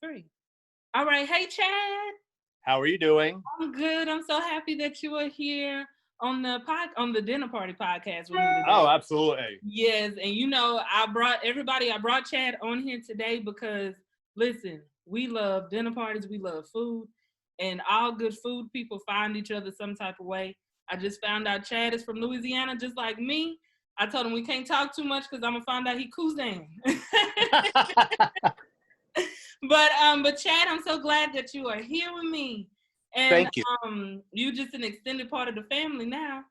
Three. All right. Hey, Chad. How are you doing? I'm good. I'm so happy that you are here on the dinner party podcast with me Oh, today. absolutely. Yes, and I brought Chad on here today because listen, we love dinner parties, we love food, and all good food people find each other some type of way. I just found out Chad is from Louisiana, just like me. I told him we can't talk too much because I'm gonna find out he Kuzan. But Chad, I'm so glad that you are here with me, and Thank you. you just an extended part of the family now.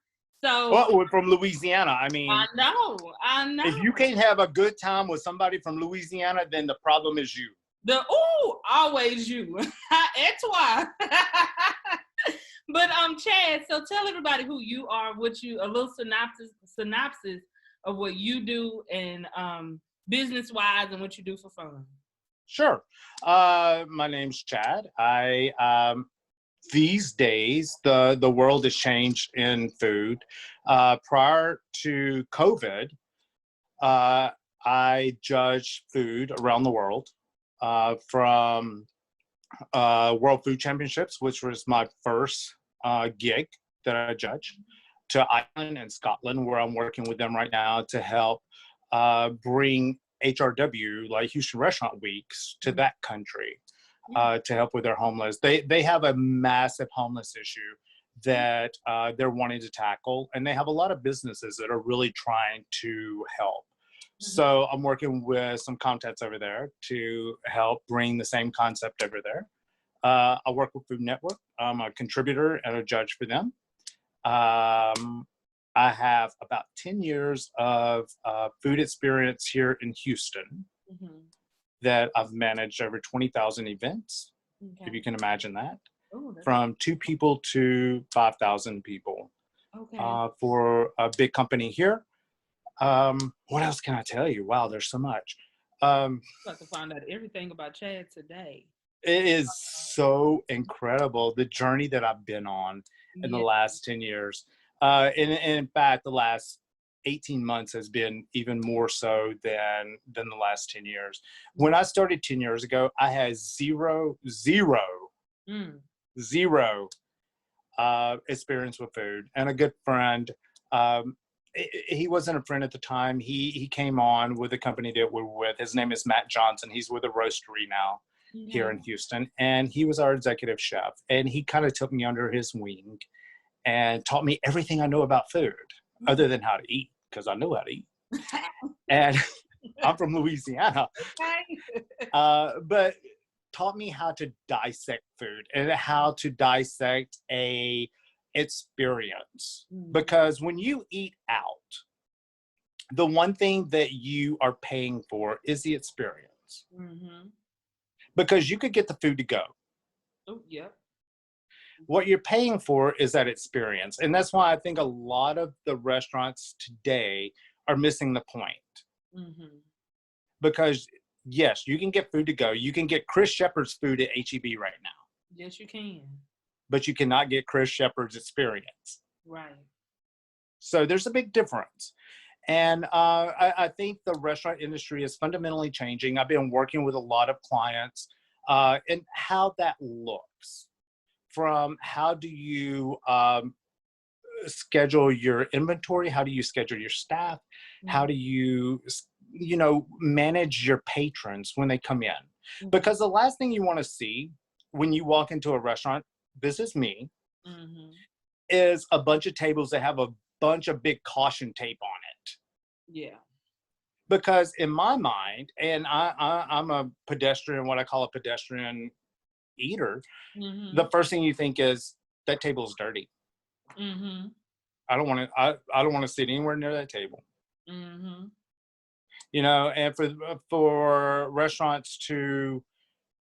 So Well, we're from Louisiana. I I mean, know, I if know. you can't have a good time with somebody from Louisiana, then the problem is you. Always you. That's why. But Chad, so tell everybody who you are, what you a little synopsis of what you do and business wise and what you do for fun. Sure. My name's Chad. I these days the world has changed in food. Prior to COVID, I judged food around the world, from World Food Championships, which was my first gig that I judged, to Ireland and Scotland, where I'm working with them right now to help bring HRW, like Houston Restaurant Weeks, to that country to help with their homeless. They have a massive homeless issue that they're wanting to tackle, and they have a lot of businesses that are really trying to help. So I'm working with some contacts over there to help bring the same concept over there. I work with Food Network. I'm a contributor and a judge for them. I have about 10 years of food experience here in Houston Mm-hmm. that I've managed over 20,000 events, if Okay. you can imagine that, Oh, that's from 2 people to 5,000 people okay. for a big company here. What else can I tell you? Wow, there's so much. About to find out everything about Chad today. It is so incredible, the journey that I've been on in the Yeah. last 10 years. And in fact, the last 18 months has been even more so than the last 10 years. When I started 10 years ago, I had Mm. zero experience with food. And a good friend, um, he wasn't a friend at the time. He came on with a company that we're with. His name is Matt Johnson. He's with a roastery now here Okay. in Houston, and he was our executive chef. And he kind of took me under his wing and taught me everything I know about food, other than how to eat, because I know how to eat. And I'm from Louisiana, but taught me how to dissect food and how to dissect a experience. Because when you eat out, the one thing that you are paying for is the experience. Mm-hmm. Because you could get the food to go. Oh, yep. What you're paying for is that experience. And that's why I think a lot of the restaurants today are missing the point. Mm-hmm. Because yes, you can get food to go. You can get Chris Shepard's food at HEB right now, Yes, you can. but you cannot get Chris Shepard's experience. Right. So there's a big difference. And I think the restaurant industry is fundamentally changing. I've been working with a lot of clients and how that looks, from how do you schedule your inventory, how do you schedule your staff, how do you manage your patrons when they come in. Because the last thing you want to see when you walk into a restaurant, this is me, Mm-hmm. is a bunch of tables that have a bunch of big caution tape on it. Yeah. Because in my mind, and I'm a pedestrian, what I call a pedestrian eater, Mm-hmm. the first thing you think is that table is dirty. Mm-hmm. I don't want to. I don't want to sit anywhere near that table. Mm-hmm. And for restaurants to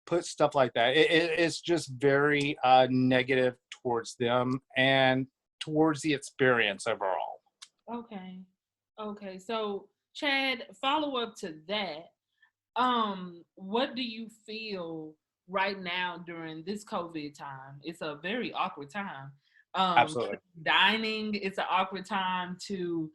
put stuff like that, it's just very negative towards them and towards the experience overall. Okay. Okay. So, Chad, follow up to that. What do you feel right now during this COVID time? It's a very awkward time. Absolutely. Dining, it's an awkward time to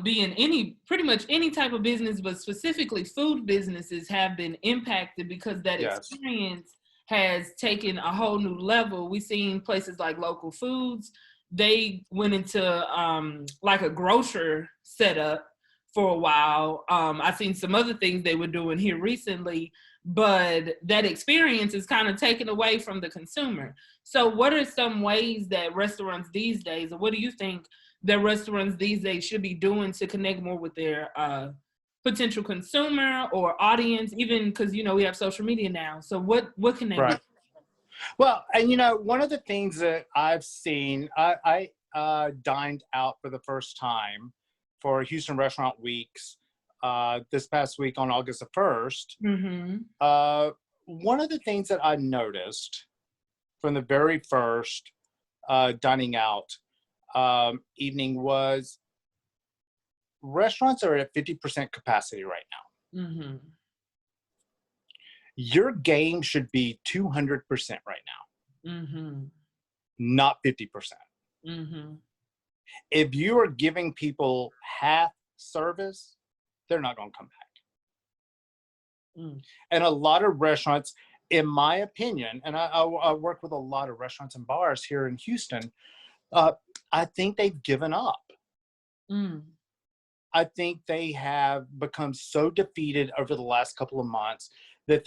being pretty much any type of business, but specifically food businesses have been impacted because that Yes. experience has taken a whole new level. We've seen places like Local Foods, they went into like a grocer setup for a while. I've seen some other things they were doing here recently, but that experience is kind of taken away from the consumer. So what are some ways that restaurants these days, or what do you think that restaurants these days should be doing to connect more with their potential consumer or audience, even because, you know, we have social media now. So what can they do? Right. Well, and you know, one of the things that I've seen, I dined out for the first time for Houston Restaurant Weeks this past week on August the 1st. One of the things that I noticed from the very first dining out evening was restaurants are at 50% capacity right now. Your game should be 200% right now, not 50%. If you are giving people half service, they're not going to come back. And a lot of restaurants, in my opinion, and I work with a lot of restaurants and bars here in Houston, I think they've given up. I think they have become so defeated over the last couple of months that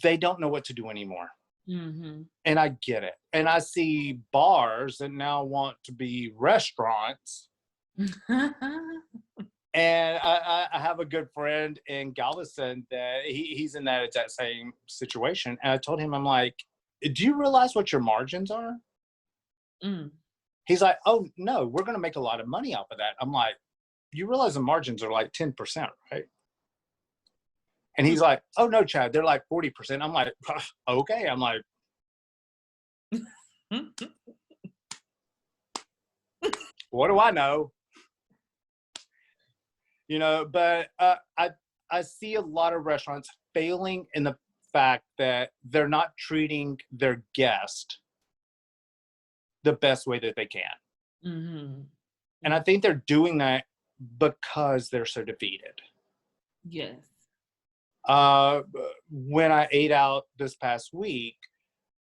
they don't know what to do anymore. And I get it. And I see bars that now want to be restaurants. And I have a good friend in Galveston that he's in that exact same situation. And I told him, I'm like, do you realize what your margins are? He's like, oh, no, we're going to make a lot of money off of that. I'm like, you realize the margins are like 10%, right? And he's like, oh, no, Chad, they're like 40%. I'm like, okay. I'm like, what do I know? You know, but I see a lot of restaurants failing in the fact that they're not treating their guest the best way that they can. And I think they're doing that because they're so defeated. Yes. When I ate out this past week,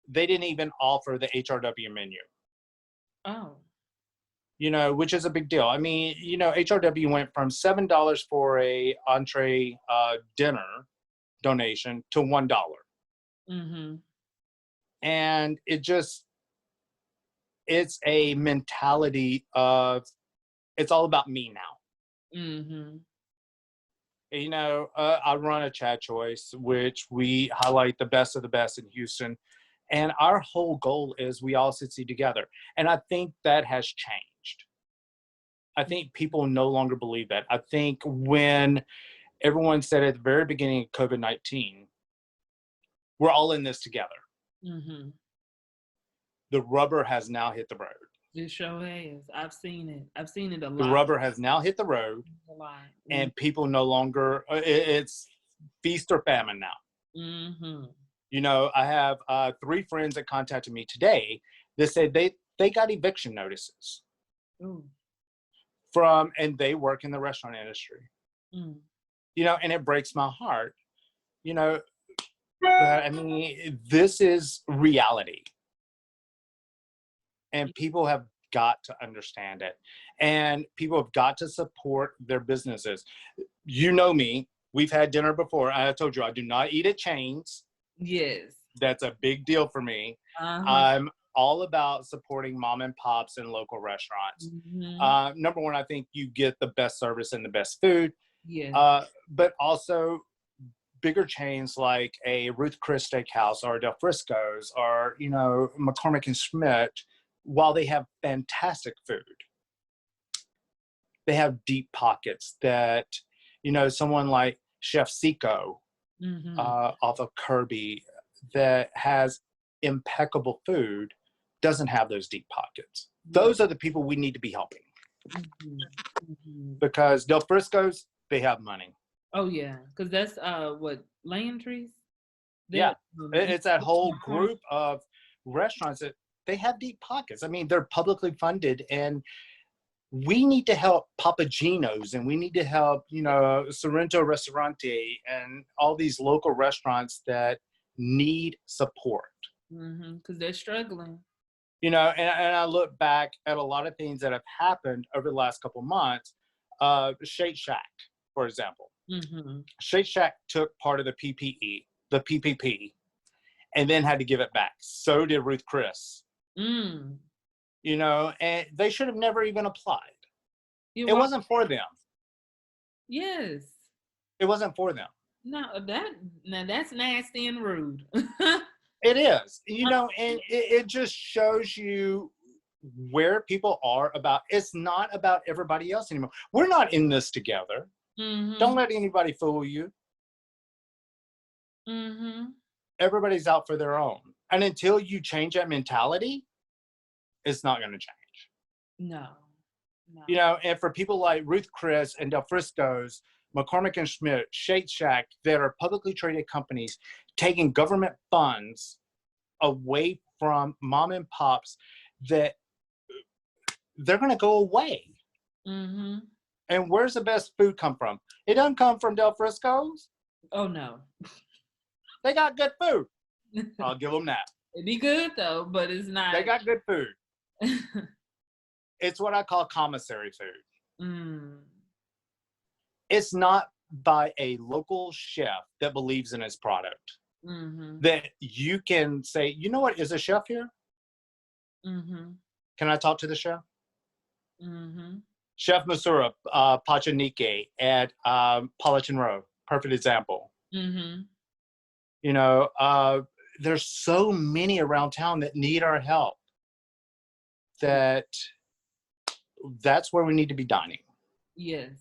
they didn't even offer the HRW menu. Oh. You know, which is a big deal. I mean, you know, HRW went from $7 for a entree dinner donation to $1. And it's a mentality of, it's all about me now. You know, I run a Chat Choice, which we highlight the best of the best in Houston. And our whole goal is we all succeed together. And I think that has changed. I think people no longer believe that. I think when everyone said at the very beginning of COVID-19, we're all in this together. The rubber has now hit the road. It sure has. I've seen it. I've seen it a lot. The rubber has now hit the road. A lot. And people no longer, it's feast or famine now. You know, I have 3 friends that contacted me today that said they got eviction notices and they work in the restaurant industry. You know, and it breaks my heart. You know, I mean, this is reality. And people have got to understand it. And people have got to support their businesses. You know me. We've had dinner before. I told you I do not eat at chains. Yes. That's a big deal for me. I'm all about supporting mom and pops and local restaurants. Number one, I think you get the best service and the best food. But also bigger chains like a Ruth Chris Steakhouse or Del Frisco's or, you know, McCormick and Schmidt, while they have fantastic food, they have deep pockets that, you know, someone like Chef Seco off of Kirby that has impeccable food doesn't have those deep pockets. Those are the people we need to be helping. Because Del Frisco's, they have money. Oh, yeah. Because that's, what, Landry's? Yeah. It's that whole group of restaurants that they have deep pockets. I mean, they're publicly funded, and we need to help Papa Gino's, and we need to help, Sorrento Ristorante and all these local restaurants that need support. Because they're struggling. And I look back at a lot of things that have happened over the last couple months. Shake Shack, for example. Shake Shack took part of the PPP, and then had to give it back. So did Ruth Chris. And they should have never even applied. It wasn't for them. Yes. It wasn't for them. No, that's nasty and rude. It is, and it just shows you where people are about. It's not about everybody else anymore. We're not in this together. Don't let anybody fool you. Everybody's out for their own. And until you change that mentality, it's not going to change. No. And for people like Ruth Chris and Del Frisco's, McCormick and Schmidt, Shake Shack, that are publicly traded companies taking government funds away from mom and pops, that they're going to go away. And where's the best food come from? It doesn't come from Del Frisco's. Oh, no. They got good food. I'll give them that. It'd be good, though, but it's not. They got good food. It's what I call commissary food. It's not by a local chef that believes in his product. That you can say, you know what, is a chef here? Can I talk to the chef? Chef Mercer, Pachanike at Politan Row, perfect example. There's so many around town that need our help. That's where we need to be dining. Yes.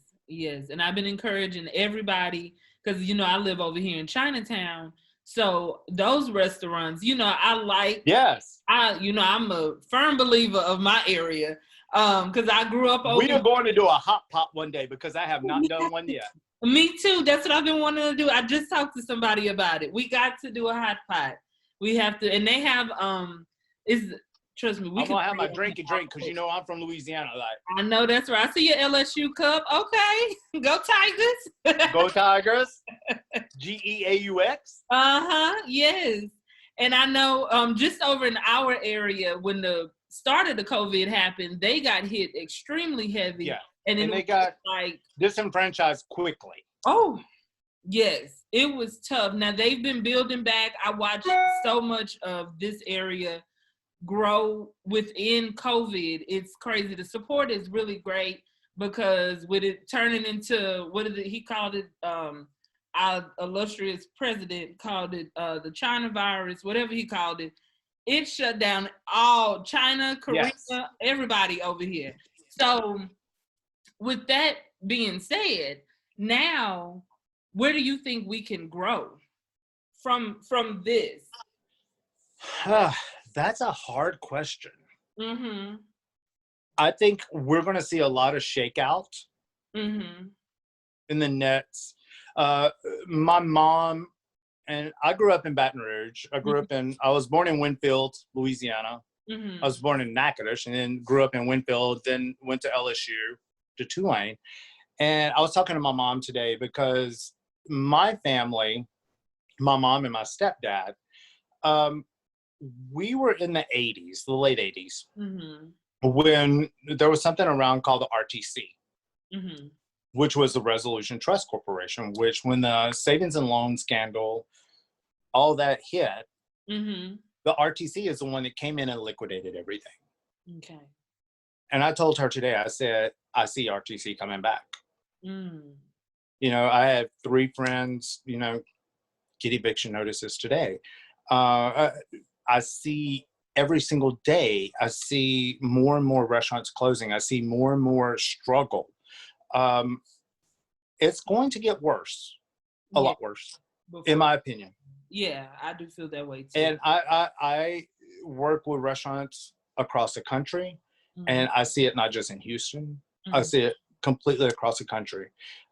And I've been encouraging everybody, because, I live over here in Chinatown. So those restaurants, I like. Yes. I'm a firm believer of my area. Because I grew up over. We are going to do a hot pot one day, because I have not done one yet. Me too. That's what I've been wanting to do. I just talked to somebody about it. We got to do a hot pot. We have to, and they have trust me, I'm gonna have my drink, because I'm from Louisiana. I know, that's right. I see your LSU cup. Okay, go Tigers. Go Tigers. GEAUX. Yes. And I know just over in our area, when the start of the COVID happened, they got hit extremely heavy. Yeah. And they got disenfranchised quickly. Oh, yes. It was tough. Now they've been building back. I watched so much of this area grow within COVID. It's crazy. The support is really great, because with it turning into, he called it, our illustrious president called it the China virus, whatever he called it. It shut down all China, Korea, everybody over here. So with that being said, now where do you think we can grow from this? That's a hard question. I think we're going to see a lot of shakeout in the nets. My mom, and I grew up in Baton Rouge. I was born in Winfield, Louisiana. I was born in Natchitoches, and then grew up in Winfield, then went to LSU, to Tulane. And I was talking to my mom today, because my family, my mom and my stepdad, we were in the 80s, the late 80s, when there was something around called the RTC, which was the Resolution Trust Corporation, which when the savings and loan scandal, all that hit, the RTC is the one that came in and liquidated everything. Okay. And I told her today, I said, I see RTC coming back. I have 3 friends, get eviction notices today. I see every single day, I see more and more restaurants closing. I see more and more struggle. It's going to get worse, a lot worse, in my opinion. Yeah, I do feel that way too. And I work with restaurants across the country, and I see it not just in Houston. I see it completely across the country.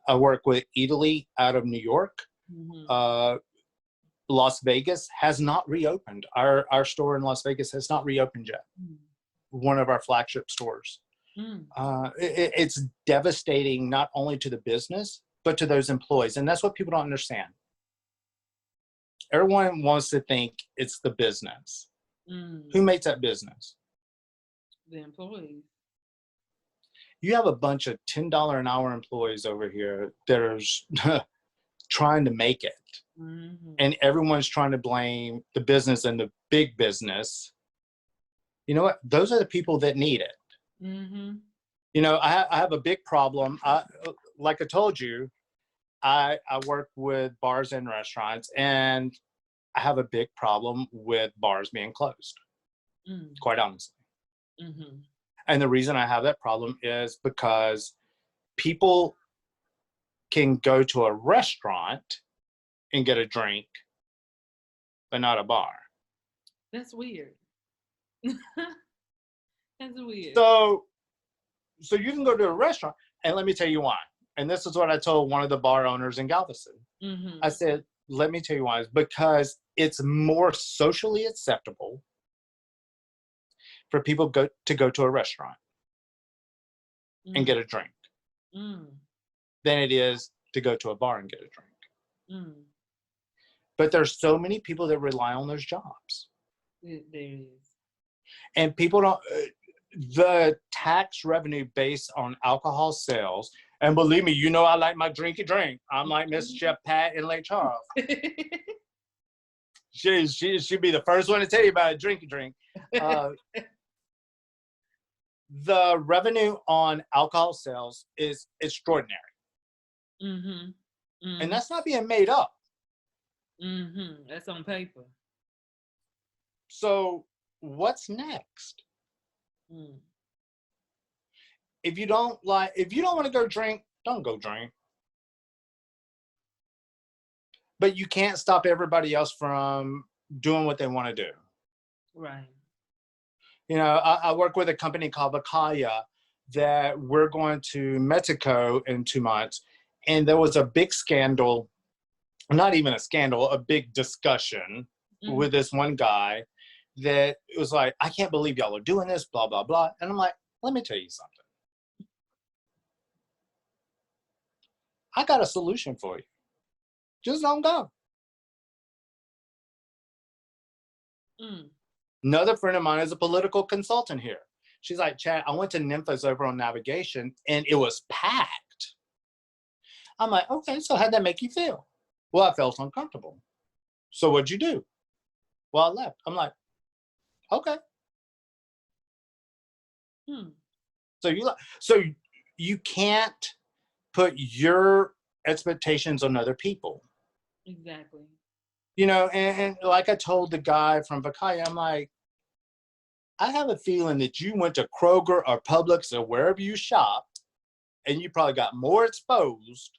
I work with Italy out of New York. Las Vegas has not reopened. Our store in Las Vegas has not reopened yet. One of our flagship stores. Mm. It's devastating not only to the business, but to those employees. And that's what people don't understand. Everyone wants to think it's the business. Mm. Who makes that business? The employees. You have a bunch of $10 an hour employees over here that are trying to make it. Mm-hmm. And everyone's trying to blame the business and the big business. You know what? Those are the people that need it. Mm-hmm. You know, I have a big problem. Like I told you, I work with bars and restaurants, and I have a big problem with bars being closed, quite honestly. Mm-hmm. And the reason I have that problem is because people can go to a restaurant and get a drink, but not a bar. That's weird. That's weird. So you can go to a restaurant, and let me tell you why. And this is what I told one of the bar owners in Galveston. Mm-hmm. I said, let me tell you why. It's because it's more socially acceptable for people to go to a restaurant and get a drink than it is to go to a bar and get a drink. But there's so many people that rely on those jobs. There is. And people don't, the tax revenue based on alcohol sales, and believe me, you know I like my drinky drink. I'm like Miss Chef Pat in Lake Charles. She'd be the first one to tell you about a drinky drink. The revenue on alcohol sales is extraordinary. Mm-hmm. Mm-hmm. And that's not being made up. Mm-hmm. That's on paper. So what's next? If you don't want to go drink, don't go drink. But you can't stop everybody else from doing what they want to do. Right. You know, I work with a company called Vacaya that we're going to Mexico in 2 months. And there was a big scandal, not even a scandal, a big discussion with this one guy that it was like, I can't believe y'all are doing this, blah, blah, blah. And I'm like, let me tell you something. I got a solution for you. Just don't go. Another friend of mine is a political consultant here. She's like, Chad, I went to Memphis over on navigation and it was packed. I'm like, okay, so how'd that make you feel? Well, I felt uncomfortable. So what'd you do? Well, I left. I'm like, okay. So you can't put your expectations on other people. Exactly. You know, and like I told the guy from Vacaya, I'm like, I have a feeling that you went to Kroger or Publix or wherever you shopped, and you probably got more exposed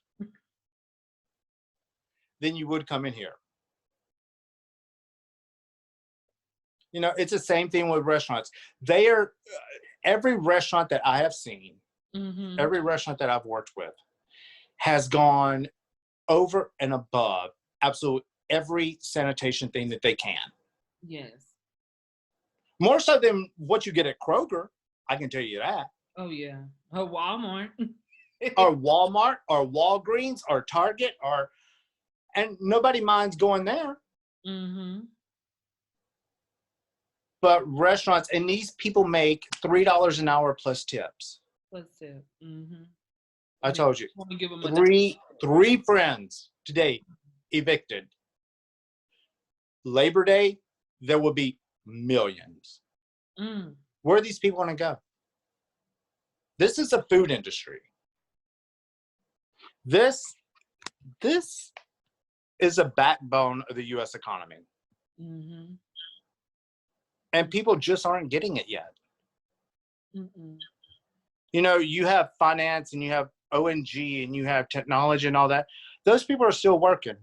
than you would come in here. You know, it's the same thing with restaurants. They are, every restaurant that I have seen, every restaurant that I've worked with has gone over and above absolutely every sanitation thing that they can. Yes. More so than what you get at Kroger, I can tell you that. Oh, yeah. Or Walmart. Or Walmart, or Walgreens, or Target, and nobody minds going there. But restaurants, and these people make $3 an hour plus tips. Plus tip. I told you. Want to give them three friends today evicted. Labor Day, there will be millions. Where are these people going to go? This is a food industry. This is a backbone of the U.S. economy. And people just aren't getting it yet. You know, you have finance and you have O&G and you have technology and all that. Those people are still working.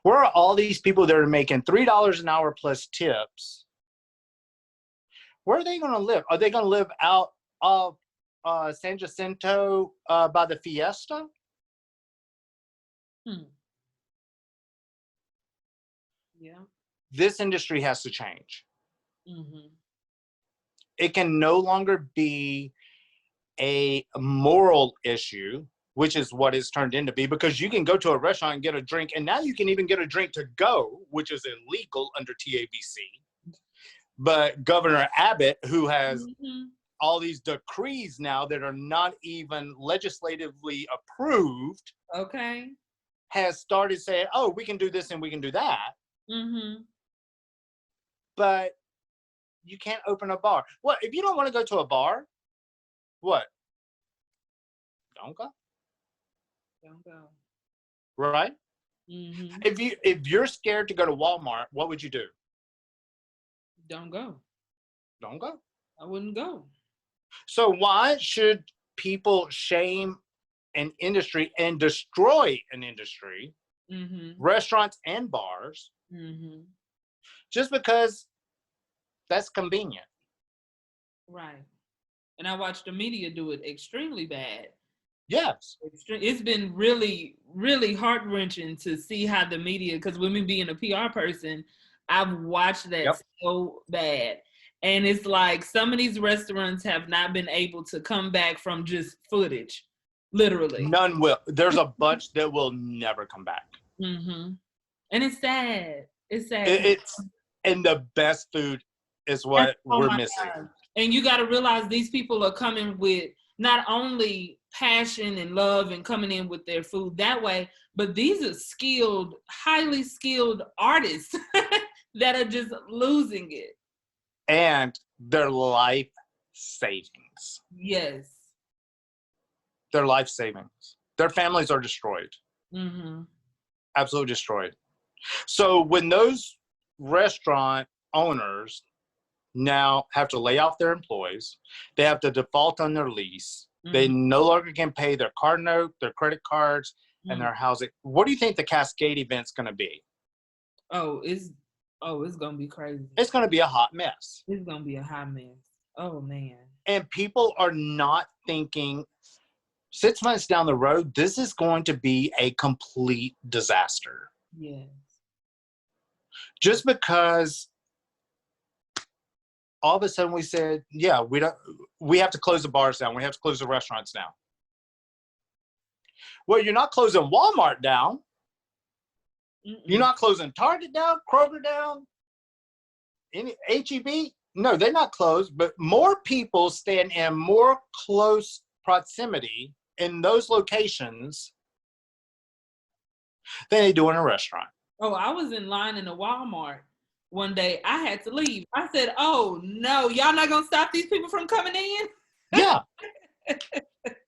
Where are all these people that are making $3 an hour plus tips? Where are they going to live? Are they going to live out of San Jacinto by the Fiesta? Yeah. This industry has to change. it can no longer be a moral issue, which is what it's turned into be, because you can go to a restaurant and get a drink, and now you can even get a drink to go, which is illegal under TABC. But Governor Abbott, who has all these decrees now that are not even legislatively approved, Okay. has started saying, oh, we can do this and we can do that. Mm-hmm. But you can't open a bar. What, if you don't want to go to a bar, what? Don't go. Don't go. Right? Mm-hmm. If you're scared to go to Walmart, what would you do? Don't go. Don't go. I wouldn't go. So why should people shame an industry and destroy an industry, restaurants and bars, just because that's convenient? Right. And I watched the media do it extremely bad. Yes. It's been really, really heart-wrenching to see how the media, because with me being a PR person, I've watched that so bad. And it's like some of these restaurants have not been able to come back from just footage, literally. None will. There's a bunch that will never come back. And it's sad. It's sad. And the best food is what we're missing. God. And you got to realize these people are coming with not only passion and love and coming in with their food that way, but these are skilled, highly skilled artists that are just losing it. And their life savings. Yes. Their life savings. Their families are destroyed. Absolutely destroyed. So when those restaurant owners now have to lay off their employees, they have to default on their lease, they no longer can pay their car note, their credit cards, and their housing. What do you think the Cascade event's going to be? It's going to be crazy. It's going to be a hot mess. It's going to be a hot mess. Oh, man. And people are not thinking 6 months down the road, this is going to be a complete disaster. Yes. Just because all of a sudden we said, yeah, we have to close the bars down. We have to close the restaurants down. Well, you're not closing Walmart down. You're not closing Target down, Kroger down, any H-E-B. No, they're not closed, but more people stand in more close proximity in those locations than they do in a restaurant. Oh, I was in line in a Walmart one day. I had to leave. I said, oh, no, y'all not going to stop these people from coming in? Yeah.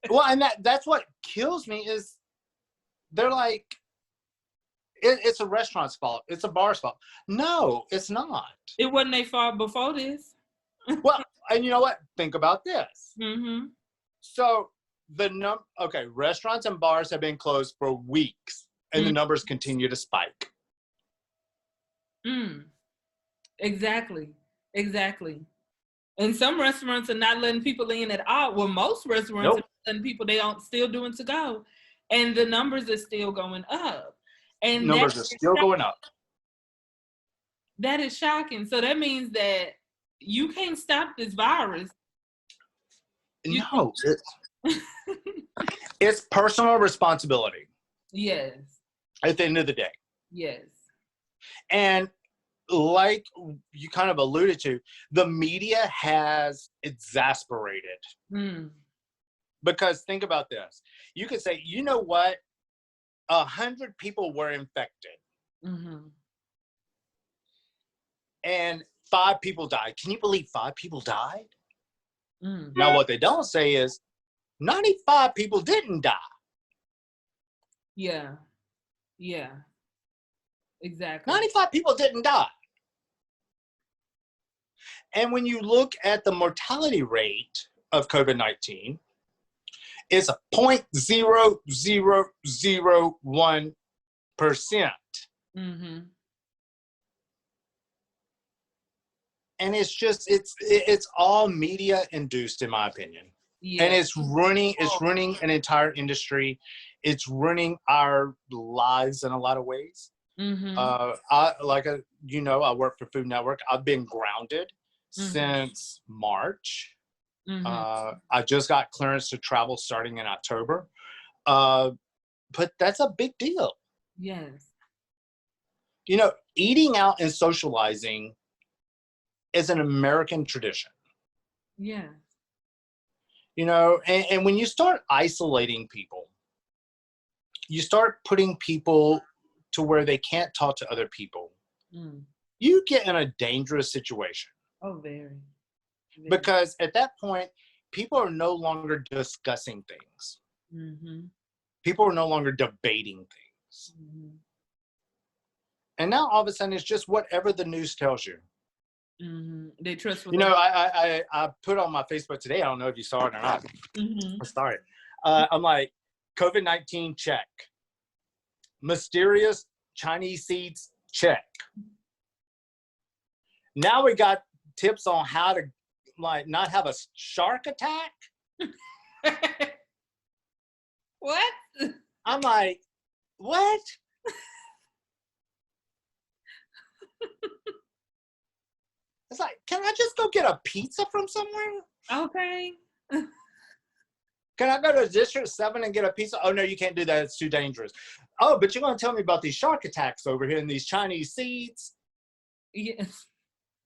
Well, and that's what kills me is they're like, it's a restaurant's fault. It's a bar's fault. No, it's not. It wasn't their fault before this. Well, and you know what? Think about this. So restaurants and bars have been closed for weeks, and the numbers continue to spike. Exactly. And some restaurants are not letting people in at all. Well, most restaurants are letting people, they don't still doing to go. And the numbers are still going up. And numbers are still going up. That is shocking. So that means that you can't stop this virus. No. It's personal responsibility. Yes. At the end of the day. Yes. And like you kind of alluded to, the media has exasperated. Because think about this. You could say, you know what? 100 people were infected. And 5 people died. Can you believe 5 people died? Now, what they don't say is 95 people didn't die. Yeah. Exactly. 95 people didn't die. And when you look at the mortality rate of COVID-19, it's 0.0001%. And it's all media induced, in my opinion. Yeah. And it's ruining an entire industry. It's ruining our lives in a lot of ways. I work for Food Network. I've been grounded since March. Mm-hmm. I just got clearance to travel starting in October. But that's a big deal. Yes. You know, eating out and socializing is an American tradition. Yes. You know, and when you start isolating people, you start putting people to where they can't talk to other people. Mm. You get in a dangerous situation. Oh, very. Because at that point, people are no longer discussing things. Mm-hmm. People are no longer debating things. Mm-hmm. And now all of a sudden it's just whatever the news tells you. Mm-hmm. They trust what You know, I put on my Facebook today, I don't know if you saw it or not. Mm-hmm. I'm sorry. I'm like, COVID-19 check. Mysterious Chinese seeds check. Now we got tips on how to like not have a shark attack. What? I'm like, what? It's like, can I just go get a pizza from somewhere? Okay. Can I go to District 7 and get a pizza? Oh, no, you can't do that. It's too dangerous. Oh, but you're going to tell me about these shark attacks over here and these Chinese seeds? Yes.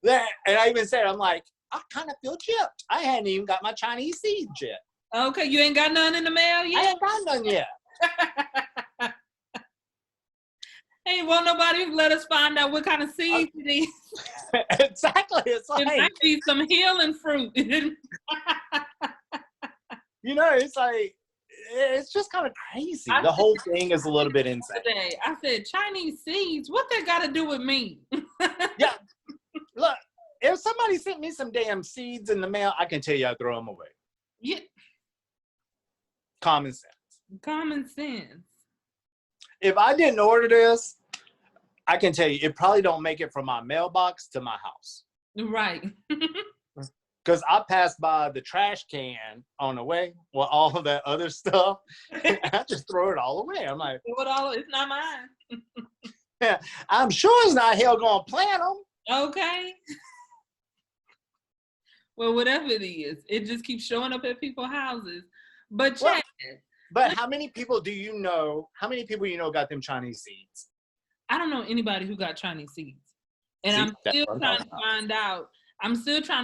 And I even said, I'm like, I kind of feel gypped. I hadn't even got my Chinese seeds yet. Okay, you ain't got none in the mail yet? I ain't got none yet. Hey, won't nobody let us find out what kind of seeds it is? Exactly. It's It like, might be some healing fruit. you know, it's like, it's just kind of crazy. The whole thing is a little bit insane. Today, I said, Chinese seeds, what they got to do with me? Yeah. Look, if somebody sent me some damn seeds in the mail, I can tell you I'd throw them away. Yeah. Common sense. Common sense. If I didn't order this, I can tell you it probably don't make it from my mailbox to my house. Right. Because I passed by the trash can on the way with all of that other stuff. I just throw it all away. I'm like, It's not mine. yeah, I'm sure it's not hell gonna plant them. Okay. Well, whatever it is, it just keeps showing up at people's houses. But Well, Chad, but how many people do you know? How many people you know got them Chinese seeds? I don't know anybody who got Chinese seeds. And See, I'm still trying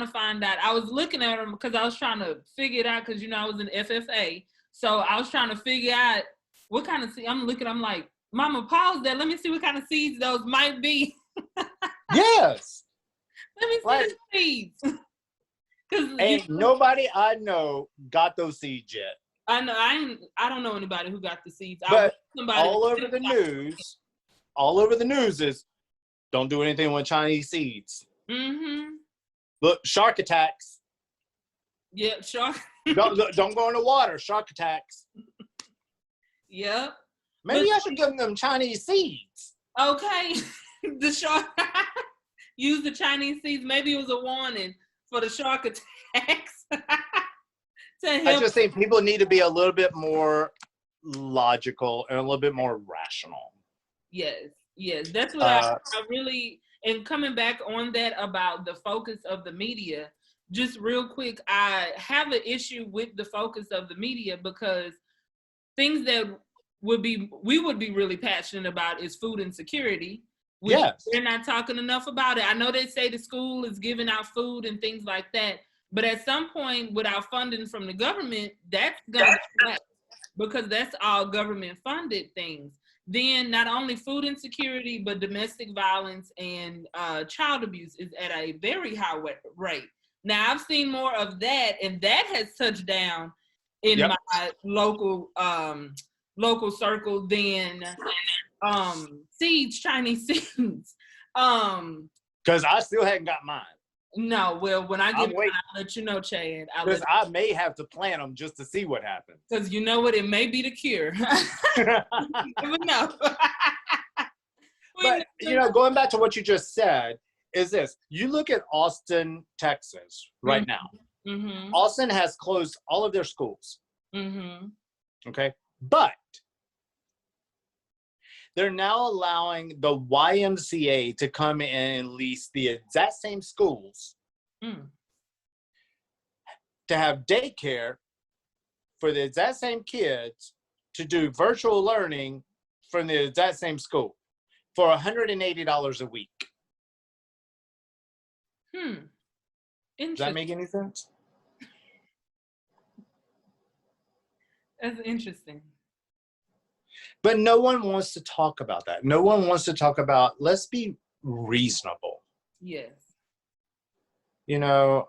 to find out. I was looking at them because I was trying to figure it out because, you know, I was in FFA. So I was trying to figure out what kind of seed. I'm like, Mama, pause that. Let me see what kind of seeds those might be. Yes. Let me see the seeds. Ain't nobody I know got those seeds yet. I know I don't know anybody who got the seeds. But all over the news is don't do anything with Chinese seeds. Mm-hmm. Look, shark attacks. Yep, shark. don't go in the water. Shark attacks. Yep. Maybe I should give them Chinese seeds. Okay. The shark. Use the Chinese seeds. Maybe it was a warning for the shark attacks. I just think people need to be a little bit more logical and a little bit more rational. Yes. That's what I really, and coming back on that about the focus of the media, just real quick, I have an issue with the focus of the media because things that we would be really passionate about is food insecurity. Yes. They're not talking enough about it. I know they say the school is giving out food and things like that, but at some point, without funding from the government, that's going to be because that's all government funded things. Then not only food insecurity, but domestic violence and child abuse is at a very high rate. Now I've seen more of that, and that has touched down in my local circle than seeds, Chinese seeds. Because I still hadn't got mine. No, well, when I get mine, I'll let you know, Chad. Because I may have to plant them just to see what happens. Because you know what? It may be the cure. You never know. But, you know, going back to what you just said, is this. You look at Austin, Texas right now. Mm-hmm. Austin has closed all of their schools. Mm-hmm. Okay? But they're now allowing the YMCA to come in and lease the exact same schools Mm. To have daycare for the exact same kids to do virtual learning from the exact same school for $180 a week. Does that make any sense? That's interesting. But no one wants to talk about that. No one wants to talk about, let's be reasonable. Yes. You know,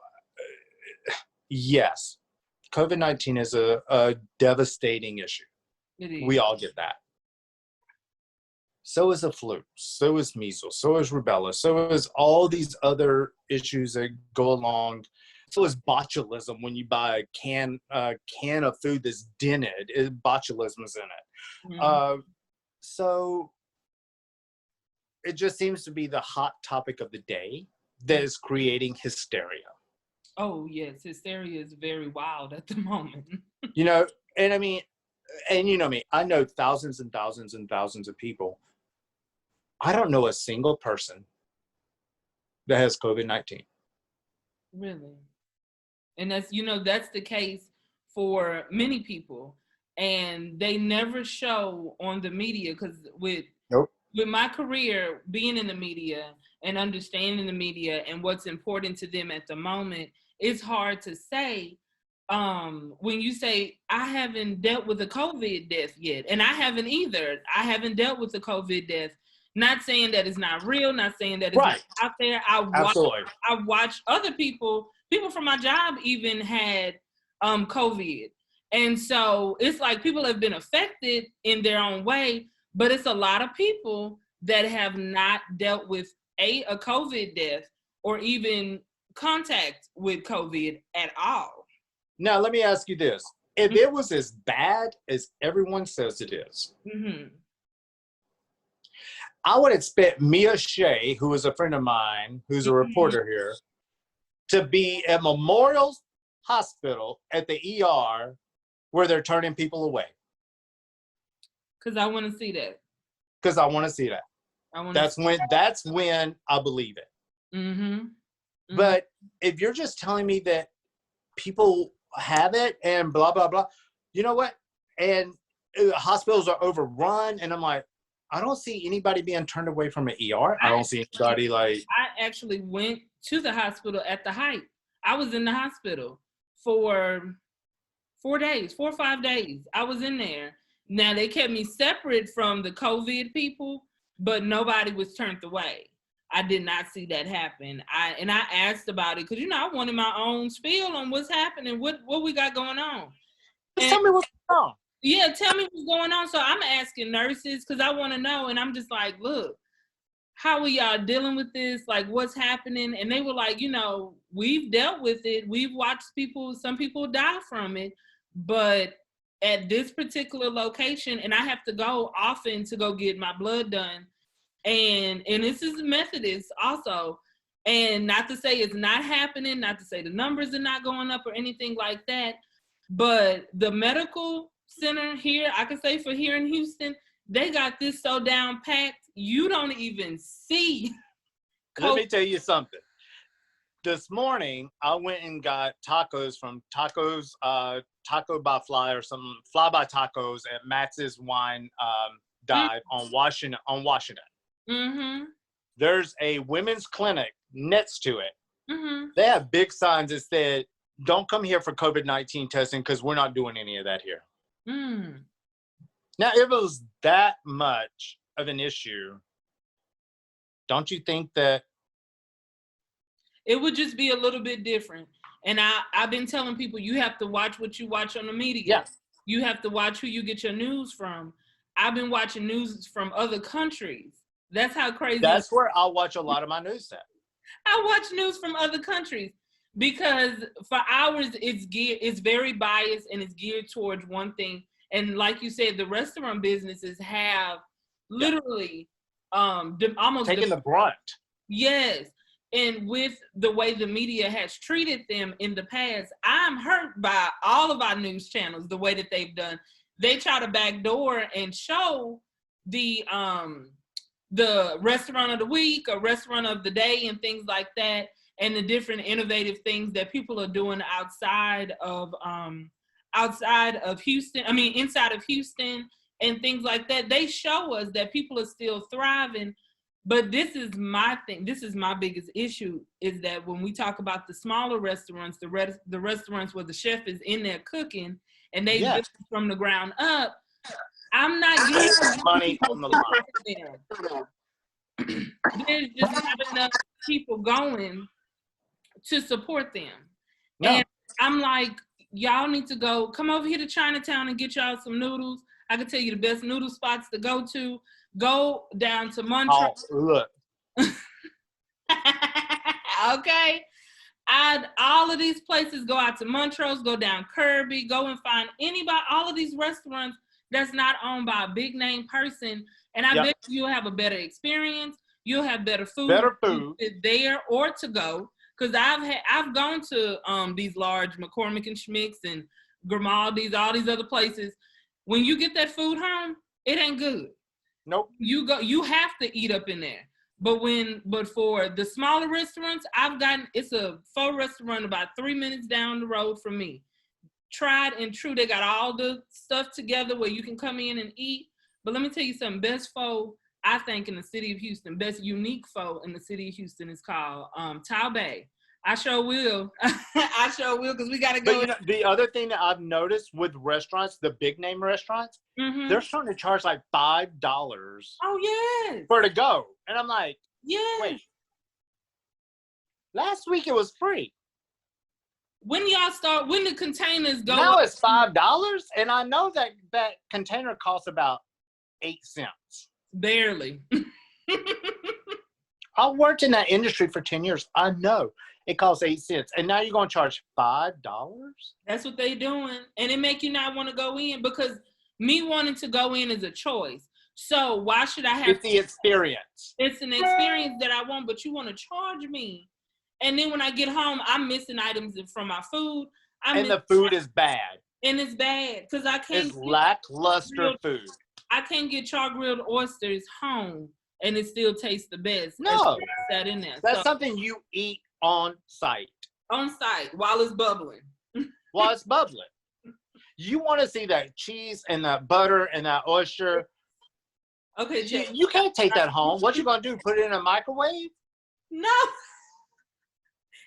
yes, COVID-19 is a devastating issue. It is. We all get that. So is the flu. So is measles. So is rubella. So is all these other issues that go along. So is botulism when you buy a can of food that's dented. Botulism's in it. Mm-hmm. So it just seems to be the hot topic of the day that is creating hysteria. Oh, yes. Hysteria is very wild at the moment. You know, and I mean, and you know me, I know thousands and thousands and thousands of people. I don't know a single person that has COVID-19. Really? And that's, that's the case for many people. And they never show on the media, because with my career being in the media and understanding the media and what's important to them at the moment, it's hard to say. When you say, I haven't dealt with a COVID death yet, and I haven't either. I haven't dealt with the COVID death. Not saying that it's not real, not saying that it's not out there. I watched other people from my job even had COVID. And so it's like people have been affected in their own way, but it's a lot of people that have not dealt with a COVID death or even contact with COVID at all. Now, let me ask you this. If it was as bad as everyone says it is, I would expect Mia Shea, who is a friend of mine, who's a reporter here, to be at Memorial Hospital at the ER where they're turning people away. Because I want to see that. Because I want to see that. That's when I believe it. But if you're just telling me that people have it and blah, blah, blah, you know what? And hospitals are overrun. And I'm like, I don't see anybody being turned away from an ER. I don't see anybody like. I actually went to the hospital at the height. I was in the hospital for 4 or 5 days. I was in there. Now, they kept me separate from the COVID people, but nobody was turned away. I did not see that happen. I asked about it because, I wanted my own spiel on what's happening, what we got going on. Tell me what's going on. Yeah, tell me what's going on. So I'm asking nurses because I want to know. And I'm just like, look, how are y'all dealing with this? Like, what's happening? And they were like, we've dealt with it. We've watched some people die from it. But at this particular location, and I have to go often to go get my blood done. And this is Methodist also. And not to say it's not happening, not to say the numbers are not going up or anything like that. But the medical center here, I can say for here in Houston, they got this so down packed, you don't even see. Let me tell you something. This morning, I went and got tacos from Taco by Fly or something, Fly by Tacos at Max's Wine Dive on Washington. There's a women's clinic next to it. They have big signs that said, don't come here for COVID-19 testing because we're not doing any of that here. Now, if it was that much of an issue, don't you think that it would just be a little bit different? And I've been telling people, you have to watch what you watch on the media. Yes. You have to watch who you get your news from. I've been watching news from other countries. That's how crazy. That's where I'll watch a lot of my news at. I watch news from other countries because for ours, it's very biased and it's geared towards one thing. And like you said, the restaurant businesses have literally almost taking the brunt. Yes. And with the way the media has treated them in the past, I'm hurt by all of our news channels, the way that they've done. They try to backdoor and show the restaurant of the week or restaurant of the day and things like that. and the different innovative things that people are doing inside of Houston, inside of Houston and things like that, they show us that people are still thriving. But this is my thing. This is my biggest issue, is that when we talk about the smaller restaurants, the restaurants where the chef is in there cooking and they build from the ground up, I'm not getting money on the line. There's just not enough people going to support them. No. And I'm like, y'all need to come over here to Chinatown and get y'all some noodles. I can tell you the best noodle spots to go to. Go down to Montrose. Oh, look. Okay. All of these places, go out to Montrose, go down Kirby, go and find all of these restaurants that's not owned by a big name person. And I bet you'll have a better experience. You'll have better food. Better food. There or to go. Because I've gone to these large McCormick and Schmick's and Grimaldi's, all these other places. When you get that food home, it ain't good. Nope. You have to eat up in there. But for the smaller restaurants, it's a pho restaurant about 3 minutes down the road from me. Tried and true. They got all the stuff together where you can come in and eat. But let me tell you something. Best pho, I think, in the city of Houston, best unique pho in the city of Houston is called Tao Bay. I sure will. I sure will, because we got to go. But the other thing that I've noticed with restaurants, the big name restaurants, they're starting to charge like $5. Oh, yes. For to go. And I'm like, yes. Wait. Last week it was free. When the containers go now up, it's $5, and I know that container costs about 8 cents. Barely. I worked in that industry for 10 years. I know it costs 8 cents, and now you're going to charge $5? That's what they doing, and it make you not want to go in, because me wanting to go in is a choice. So why should I have? It's the experience. It's an experience that I want, but you want to charge me. And then when I get home, I'm missing items from my food. And the food is bad. And it's bad because I can't. It's lackluster food. I can't get char-grilled oysters home and it still tastes the best. No. That in there. That's something you eat on site. On site while it's bubbling. While it's bubbling. You want to see that cheese and that butter and that oyster. Okay, you can't take that home. What you going to do? Put it in a microwave? No.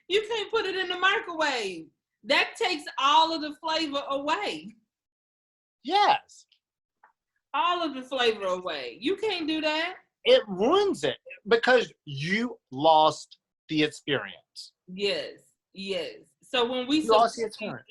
You can't put it in the microwave. That takes all of the flavor away. Yes. All of the flavor away. You can't do that. It ruins it because you lost the experience. Yes, yes. So when we lost the experience.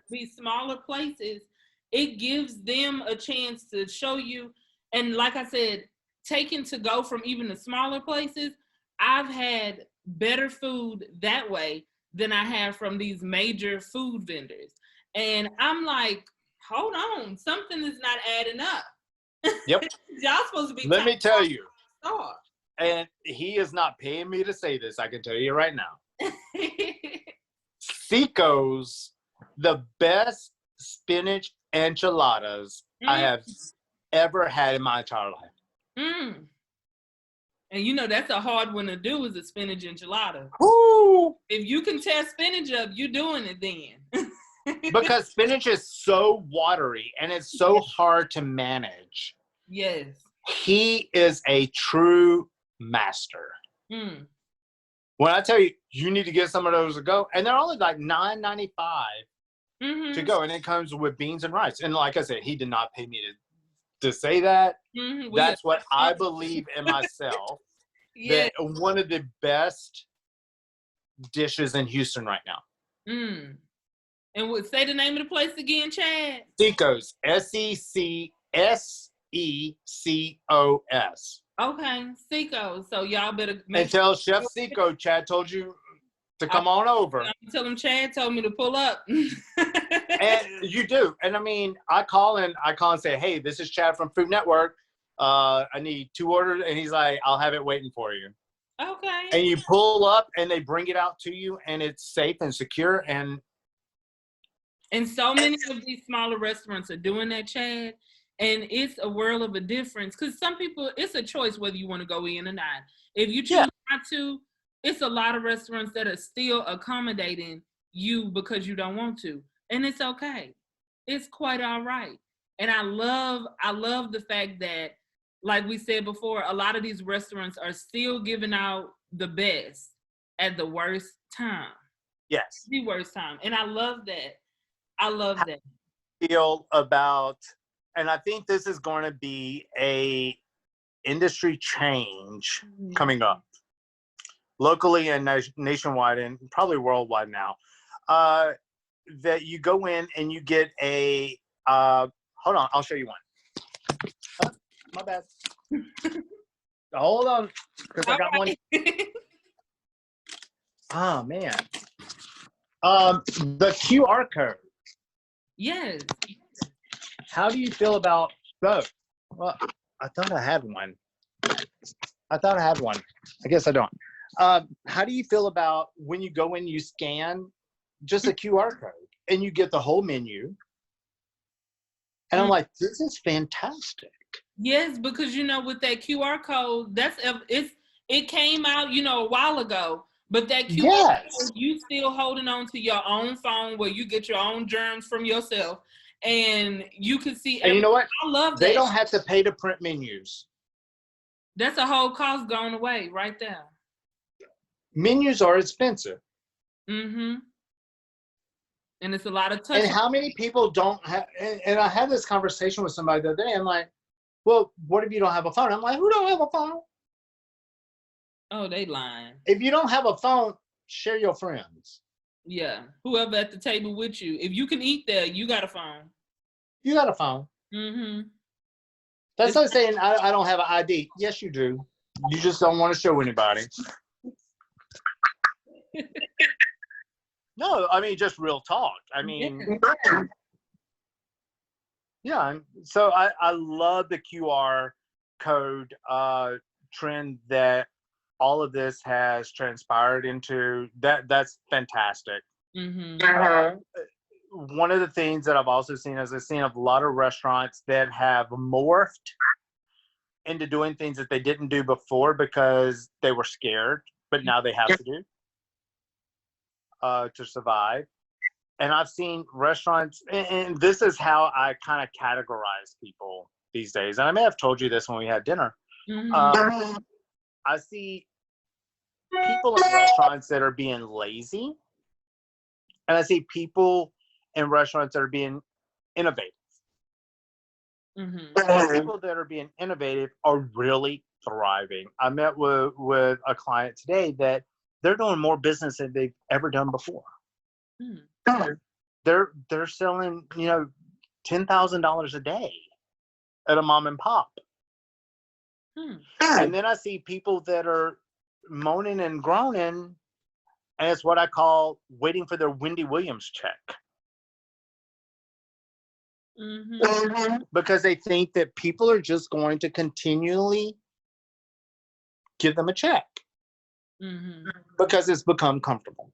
These smaller places, it gives them a chance to show you. And like I said, taking to go from even the smaller places, I've had better food that way than I have from these major food vendors. And I'm like, hold on, something is not adding up. Yep. Y'all supposed to be. Let me tell you. And he is not paying me to say this. I can tell you right now. Seco's, the best spinach enchiladas I have ever had in my entire life. Mm. And you know that's a hard one to do, is a spinach enchilada. Woo! If you can tear spinach up, you're doing it then. Because spinach is so watery and it's so hard to manage. Yes. He is a true master. Mm. When I tell you, you need to get some of those to go, and they're only like $9.95 to go, and it comes with beans and rice. And like I said, he did not pay me to say that. Mm-hmm. That's what I believe in myself. That one of the best dishes in Houston right now. Mm. And say the name of the place again, Chad. Seco's. Secos. Okay, Seco. So y'all better and tell Chef Seco Chad told you to come on over. Tell him Chad told me to pull up. And you do. And I mean, I call and say, hey, this is Chad from Food Network. I need 2 orders. And he's like, I'll have it waiting for you. Okay. And you pull up and they bring it out to you and it's safe and secure. And so many of these smaller restaurants are doing that, Chad. And it's a world of a difference, because some people, it's a choice whether you want to go in or not. If you choose not to, it's a lot of restaurants that are still accommodating you because you don't want to. And it's okay. It's quite all right. And I love the fact that, like we said before, a lot of these restaurants are still giving out the best at the worst time. Yes. The worst time. And I love that. I love that. Feel about, and I think this is going to be a industry change coming up locally and nationwide and probably worldwide now, that you go in and you get a hold on, I'll show you one. Oh, my bad. Hold on, because I got one. Oh man. The QR code. Yes. How do you feel about both? Well, I thought I had one. I guess I don't. How do you feel about when you go in, you scan just a QR code and you get the whole menu? And I'm like, this is fantastic. Yes, because with that QR code, it came out, a while ago. But that QR code, you still holding on to your own phone where you get your own germs from yourself, and you can see. And you know what? I love that. They don't have to pay to print menus. That's a whole cost gone away right there. Menus are expensive. Mm-hmm. And it's a lot of touch. And how many people don't have? And I had this conversation with somebody the other day. I'm like, well, what if you don't have a phone? I'm like, who don't have a phone? Oh, they lying. If you don't have a phone, share your friends. Yeah, whoever at the table with you. If you can eat there, you got a phone. You got a phone. Mm-hmm. That's like saying I don't have an ID. Yes, you do. You just don't want to show anybody. No, I mean, just real talk. I mean, yeah. So I love the QR code trend that all of this has transpired into. That's fantastic. Mm-hmm. One of the things that I've also seen is I've seen a lot of restaurants that have morphed into doing things that they didn't do before because they were scared, but now they have to do to survive. And I've seen restaurants, and this is how I kind of categorize people these days. And I may have told you this when we had dinner. Mm-hmm. I see people in restaurants that are being lazy, and I see people in restaurants that are being innovative. Mm-hmm. People that are being innovative are really thriving. I met with a client today that they're doing more business than they've ever done before. Mm-hmm. They're selling, $10,000 a day at a mom and pop. And then I see people that are moaning and groaning, and it's what I call waiting for their Wendy Williams check. Mm-hmm. Because they think that people are just going to continually give them a check. Mm-hmm. Because it's become comfortable.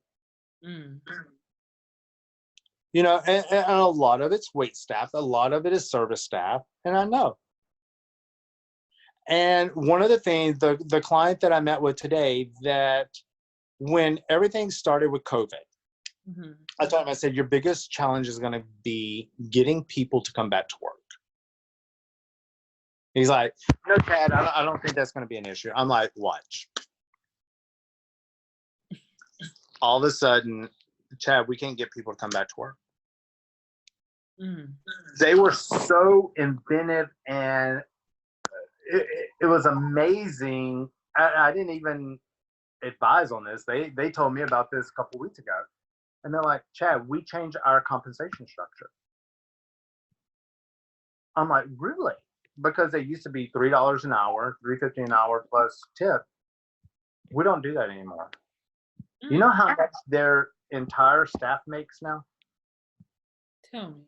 Mm-hmm. And a lot of it's wait staff, a lot of it is service staff, and I know. And one of the things, the client that I met with today, that when everything started with COVID, I told him, I said, your biggest challenge is going to be getting people to come back to work. He's like, no, Chad, I don't think that's going to be an issue. I'm like, watch. All of a sudden, Chad, we can't get people to come back to work. They were so inventive, and it was amazing. I didn't even advise on this. They told me about this a couple weeks ago. And they're like, Chad, we changed our compensation structure. I'm like, really? Because they used to be $3 an hour, $3.50 an hour plus tip. We don't do that anymore. You know how much their entire staff makes now? Tell me.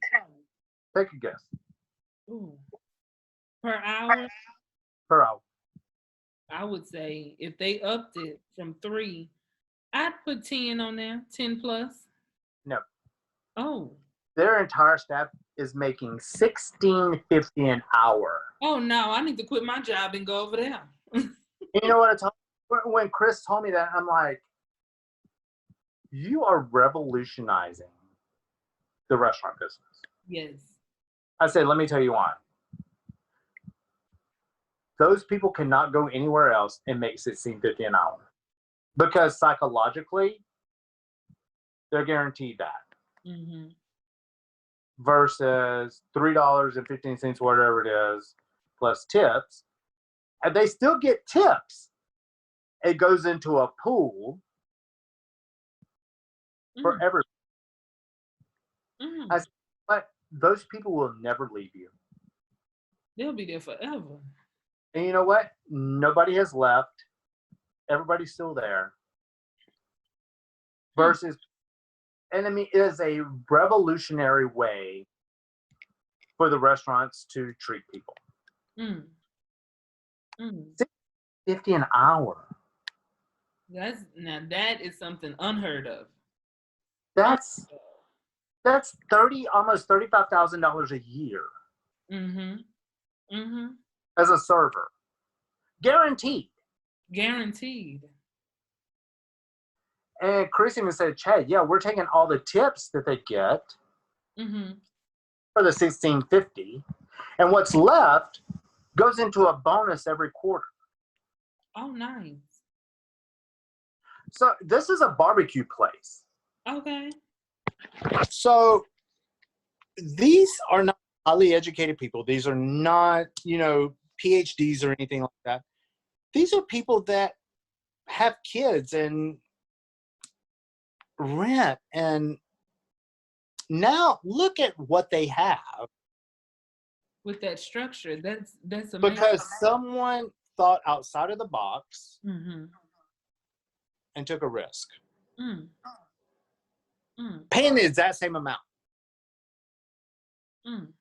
Take a guess. Ooh. Per hour? Per hour. I would say if they upped it from 3, I'd put 10 on there, 10 plus. No. Oh. Their entire staff is making $16.50 an hour. Oh no, I need to quit my job and go over there. You know what I told them? when Chris told me that, I'm like, you are revolutionizing the restaurant business. Yes. I said, let me tell you why. Those people cannot go anywhere else and make $16.50 an hour because psychologically, they're guaranteed that. Mm-hmm. Versus $3.15, whatever it is, plus tips, and they still get tips. It goes into a pool for everyone. Mm-hmm. I said, but those people will never leave you. They'll be there forever. And you know what? Nobody has left. Everybody's still there. Versus, and I mean, it is a revolutionary way for the restaurants to treat people. Mm. Mm. $6.50 an hour. That is something unheard of. That's almost $35,000 a year. Mm-hmm. Mm-hmm. As a server, guaranteed. Guaranteed. And Chris even said, Chad, yeah, we're taking all the tips that they get for the $16.50, and what's left goes into a bonus every quarter. Oh, nice. So this is a barbecue place. Okay. So these are not highly educated people. These are not, PhDs or anything like that. These are people that have kids and rent, and now look at what they have. With that structure, that's amazing. Because someone thought outside of the box and took a risk. Paying the exact same amount.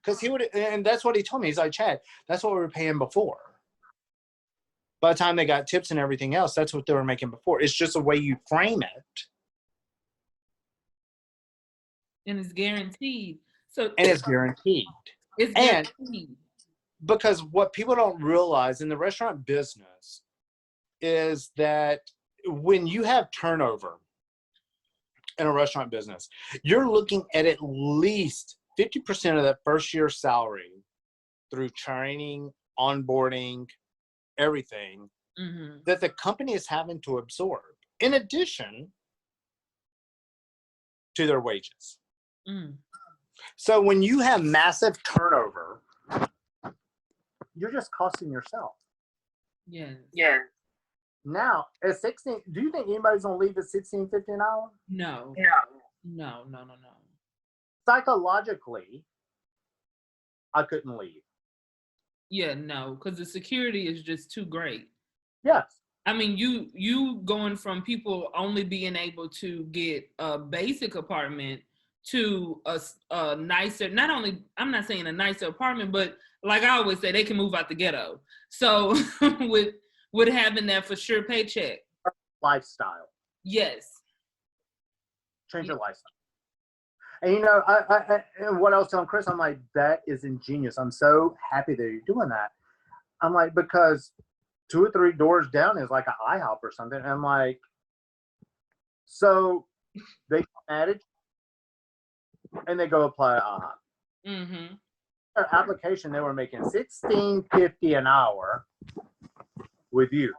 Because he would, and that's what he told me. He's like, Chad, that's what we were paying before. By the time they got tips and everything else, that's what they were making before. It's just the way you frame it. And it's guaranteed. And it's guaranteed. It's guaranteed. And because what people don't realize in the restaurant business is that when you have turnover in a restaurant business, you're looking at least 50% of that first year salary through training, onboarding, everything that the company is having to absorb, in addition to their wages. So when you have massive turnover, you're just costing yourself. Yes. Yeah. Now, at 16, do you think anybody's gonna leave at $16.50 an hour? No. No. Psychologically, I couldn't leave. Yeah, no, because the security is just too great. Yes. I mean, you going from people only being able to get a basic apartment to a nicer, not only, I'm not saying a nicer apartment, but like I always say, they can move out the ghetto. So with having that for sure paycheck. Lifestyle. Yes. Change your lifestyle. And I and what I was telling Chris, I'm like, that is ingenious. I'm so happy that you're doing that. I'm like, because 2 or 3 doors down is like an IHOP or something. And I'm like, so they added and they go apply to IHOP. Their application, they were making $16.50 an hour with you.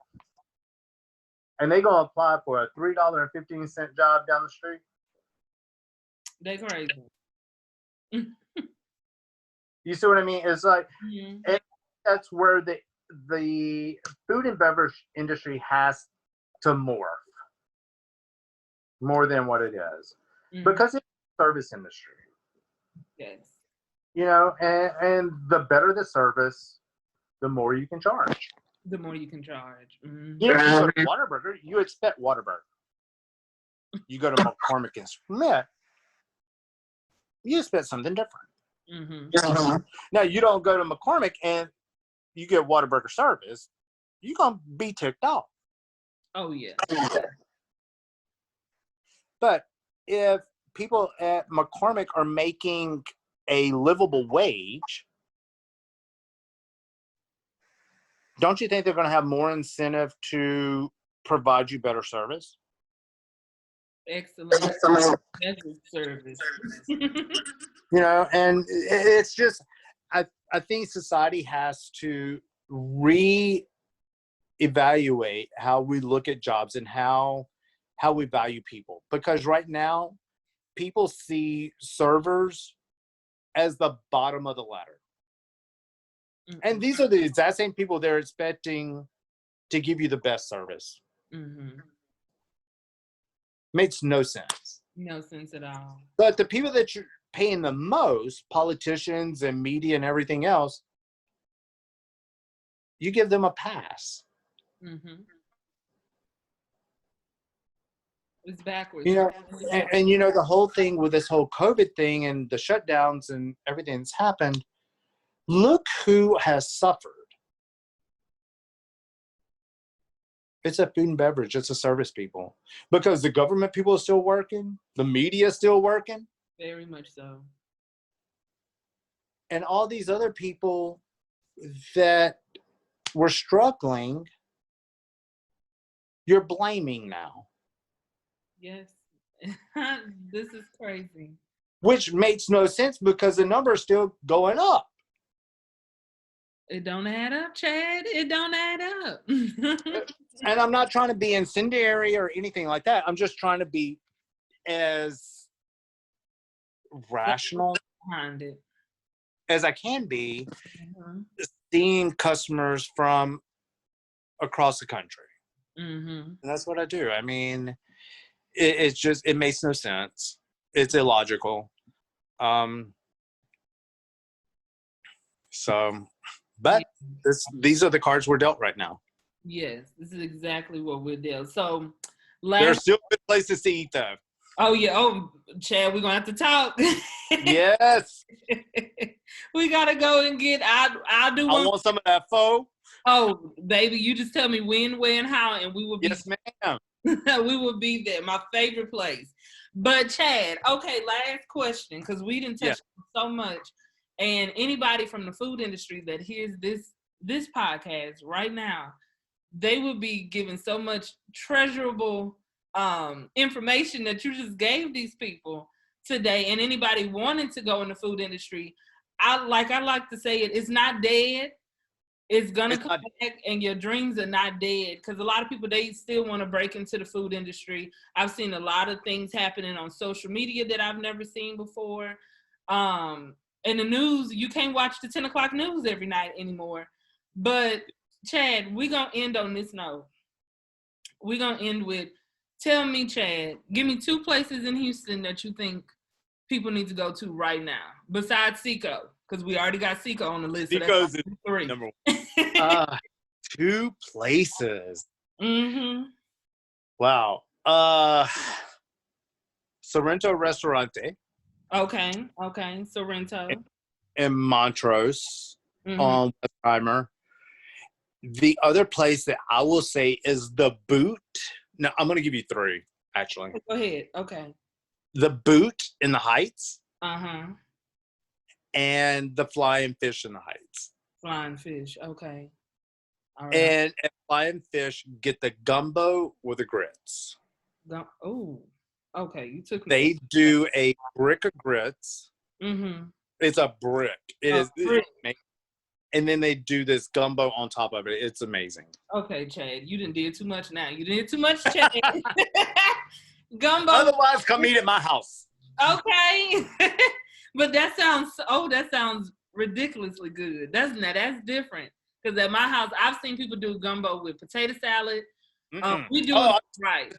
And they go apply for a $3.15 job down the street. They crazy. You see what I mean? It's like, and that's where the food and beverage industry has to morph more than what it is, because it's a service industry. Yes. And the better the service, the more you can charge. The more you can charge. You go to Whataburger, you expect Whataburger. You go to McCormick and Smith, you expect something different. Now, you don't go to McCormick and you get Whataburger service, you're going to be ticked off. Oh, yeah. But if people at McCormick are making a livable wage, don't you think they're going to have more incentive to provide you better service. Excellent. Better service. You know, and it's just, I think society has to re-evaluate how we look at jobs and how we value people. Because right now, people see servers as the bottom of the ladder. Mm-hmm. And these are the exact same people they're expecting to give you the best service. Mm-hmm. Makes no sense. No sense at all. But the people that you're paying the most, politicians and media and everything else, you give them a pass. Mm-hmm. It's backwards. You know, and you know, the whole thing with this whole COVID thing and the shutdowns and everything that's happened, look who has suffered. It's a food and beverage. It's the service people. Because the government people are still working. The media is still working. Very much so. And all these other people that were struggling, you're blaming now. Yes. This is crazy. Which makes no sense because the number is still going up. It don't add up, Chad. It don't add up. And I'm not trying to be incendiary or anything like that. I'm just trying to be as rational behind it as I can be, seeing customers from across the country. Mm-hmm. And that's what I do. I mean, it's just, it makes no sense. It's illogical. But these are the cards we're dealt right now. Yes, this is exactly what we're dealt. So, there are still good places to eat though. Oh yeah. Oh, Chad, we're gonna have to talk. Yes. We gotta go and get. I'll do. I want some of that pho. Oh, baby, you just tell me when, where, and how, and we will be. Yes, ma'am. We will be there. My favorite place. But Chad, okay, last question, because we didn't touch so much, and anybody from the food industry that hears this podcast right now, they will be given so much treasurable information that you just gave these people today. And anybody wanting to go in the food industry, I like to say it's not dead. It's gonna come back, and your dreams are not dead. Because a lot of people, they still want to break into the food industry. I've seen a lot of things happening on social media that I've never seen before. In the news, you can't watch the 10 o'clock news every night anymore. But Chad, we're gonna end on this note. We're gonna end with, tell me, Chad, give me 2 places in Houston that you think people need to go to right now, besides Seco, because we already got Seco on the list. Seco's so 3. Number 1. 2 places. Mm-hmm. Wow. Sorrento Restaurante. Okay. Sorrento. In Montrose, on Westheimer. The other place that I will say is the Boot. No, I'm going to give you 3, actually. Go ahead. Okay. The Boot in the Heights. Uh-huh. And the Flying Fish in the Heights. Flying Fish. Okay. All right. And at Flying Fish, get the gumbo with the grits. Oh, okay. You took me. They do a brick of grits. Mm-hmm. It's a brick. It is. Brick. And then they do this gumbo on top of it. It's amazing. Okay, Chad. You didn't did too much now. You did too much, Chad. Gumbo. Otherwise, come eat at my house. Okay. But that sounds ridiculously good. That's different. Because at my house, I've seen people do gumbo with potato salad. We do it right.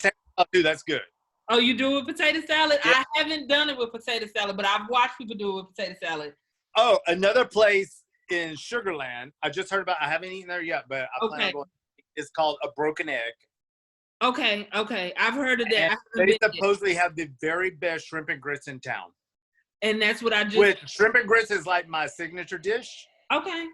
Dude, that's good. Oh, you do it with potato salad? Yeah. I haven't done it with potato salad, but I've watched people do it with potato salad. Oh, another place in Sugarland. I just heard about. I haven't eaten there yet, but I plan on going. It's called A Broken Egg. Okay. I've heard of that. They supposedly have the very best shrimp and grits in town. And that's what I just. With shrimp and grits is like my signature dish. Okay.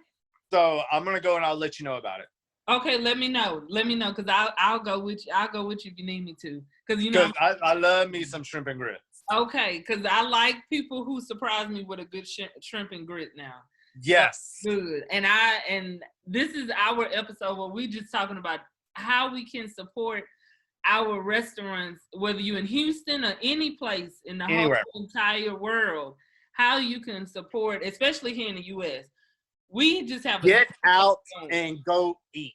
So I'm gonna go and I'll let you know about it. Okay, let me know, because I'll go with you. I'll go with you if you need me to, because I love me some shrimp and grits. Okay, because I like people who surprise me with a good shrimp and grit now. Yes. Good. And this is our episode where we just talking about how we can support our restaurants, whether you're in Houston or any place in the Anywhere. whole entire world, how you can support, especially here in the U.S. We just have Get out and go eat.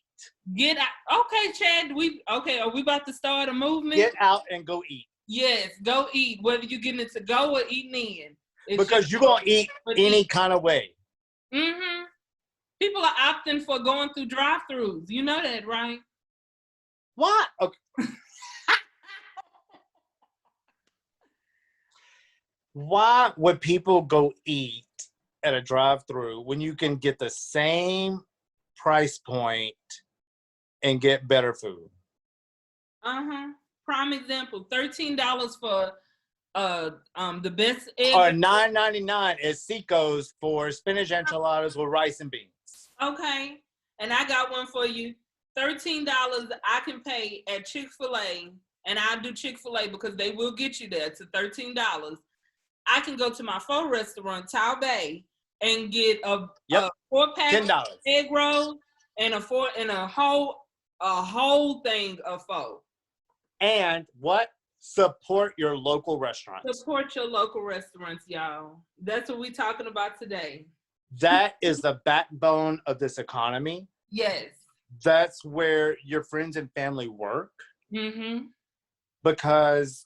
Get out. Okay, Chad. Are we about to start a movement? Get out and go eat. Yes, go eat. Whether you're getting it to go or eating in. Because you're gonna eat any kind of way. Mm-hmm. People are opting for going through drive-throughs. You know that, right? What? Okay. Why would people go eat at a drive-through when you can get the same price point and get better food? Prime example: $13 for the best egg. Or $9.99 at Seaco's for spinach enchiladas with rice and beans. Okay, and I got one for you. $13 I can pay at Chick-fil-A, and I'll do Chick-fil-A because they will get you there to $13. I can go to my pho restaurant, Tao Bay, and get a 4-pack $10 egg roll and a whole thing of pho. And what? Support your local restaurants. Support your local restaurants, y'all. That's what we're talking about today. That is the backbone of this economy. Yes. That's where your friends and family work. Mm-hmm. Because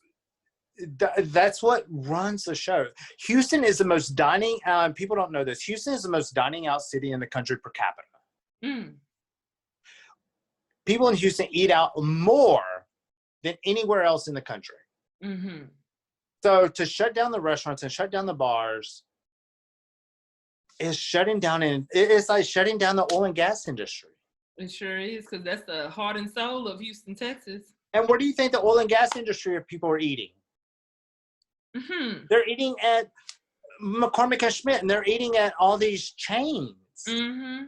that's what runs the show. Houston is the most dining, people don't know this, Houston is the most dining out city in the country per capita. Mm. People in Houston eat out more than anywhere else in the country. Mm-hmm. So to shut down the restaurants and shut down the bars is shutting down, it's like shutting down the oil and gas industry. It sure is, because that's the heart and soul of Houston, Texas. And where do you think the oil and gas industry of people are eating? Mm-hmm. They're eating at McCormick and Schmidt, and they're eating at all these chains. Mm-hmm.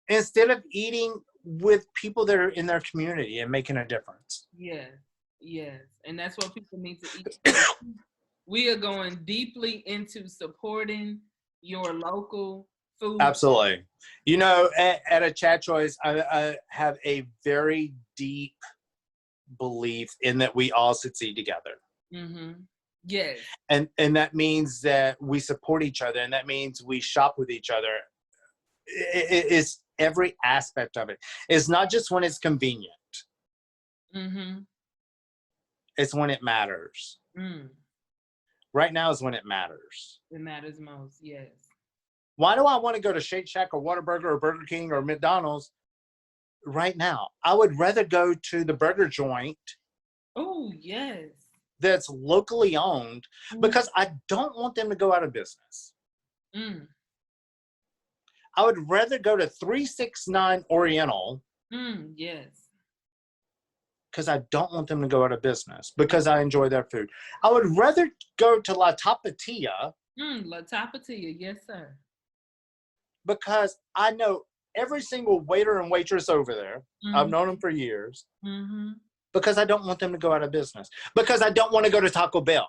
Instead of eating with people that are in their community and making a difference. Yes. And that's what people need to eat. We are going deeply into supporting your local food. Absolutely. You know, at a Chat Choice, I have a very deep belief in that we all succeed together. Mm-hmm. Yes. And that means that we support each other, and that means we shop with each other. It's every aspect of it. It's not just when it's convenient. Mm-hmm. It's when it matters. Mm. Right now is when it matters. It matters most, yes. Why do I want to go to Shake Shack or Whataburger or Burger King or McDonald's right now? I would rather go to the burger joint. Oh, yes. That's locally owned, because I don't want them to go out of business. Mm. I would rather go to 369 Oriental. Yes. Because I don't want them to go out of business, because I enjoy their food. I would rather go to La Tapatia. La Tapatia, yes, sir. Because I know every single waiter and waitress over there. Mm-hmm. I've known them for years. Mm-hmm. Because I don't want them to go out of business. Because I don't want to go to Taco Bell.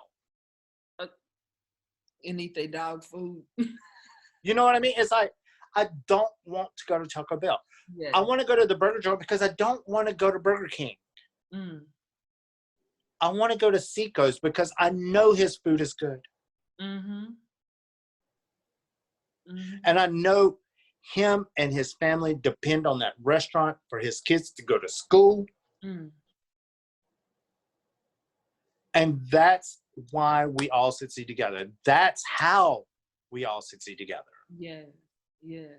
And eat their dog food. You know what I mean? It's like, I don't want to go to Taco Bell. Yes. I want to go to the burger joint because I don't want to go to Burger King. Mm. I want to go to Seaco's because I know his food is good. Mm-hmm. Mm-hmm. And I know him and his family depend on that restaurant for his kids to go to school. Mm. And that's why we all succeed together. That's how we all succeed together. Yes. Yes.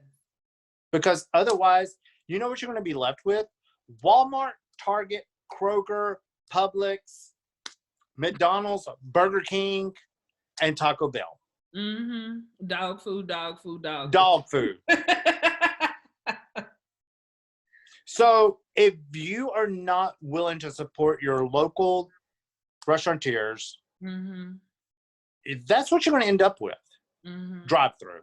Because otherwise, you know what you're going to be left with? Walmart, Target, Kroger, Publix, McDonald's, Burger King, and Taco Bell. Mm-hmm. Dog food. Dog food. So if you are not willing to support your local restaurateurs, mm-hmm. that's what you're going to end up with. Mm-hmm. Drive-through.